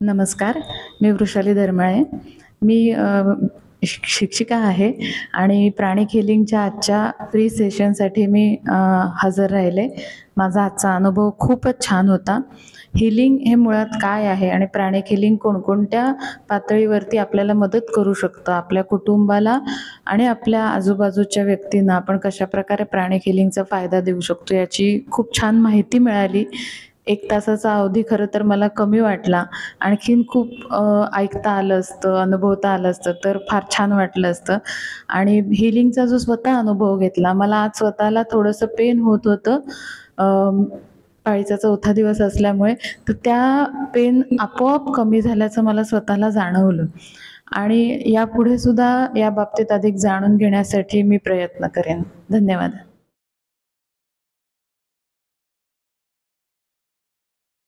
नमस्कार, मी वृषाली धर्माळे. मी शिक्षिका आहे आणि प्राणिक हिलिंगच्या आजच्या फ्री सेशनसाठी मी हजर राहिले. माझा आजचा अनुभव खूपच छान होता. हिलिंग हे मुळात काय आहे आणि प्राणिक हिलिंग कोणकोणत्या पातळीवरती आपल्याला मदत करू शकतं, आपल्या कुटुंबाला आणि आपल्या आजूबाजूच्या व्यक्तींना आपण कशाप्रकारे प्राणिक हिलिंगचा फायदा देऊ शकतो, याची खूप छान माहिती मिळाली. 1 तासाचा अवधी खरं तर मला कमी वाटला. आणखीन खूप ऐकता आलं असतं, अनुभवता आलं असतं तर फार छान वाटलं असतं. आणि हिलिंगचा जो स्वतः अनुभव घेतला, मला आज स्वतःला थोडंसं पेन होत होतं. पाळीचा 4था दिवस असल्यामुळे, तर त्या पेन आपोआप कमी झाल्याचं मला स्वतःला जाणवलं. आणि यापुढे सुद्धा या बाबतीत अधिक जाणून घेण्यासाठी मी प्रयत्न करेन. धन्यवाद.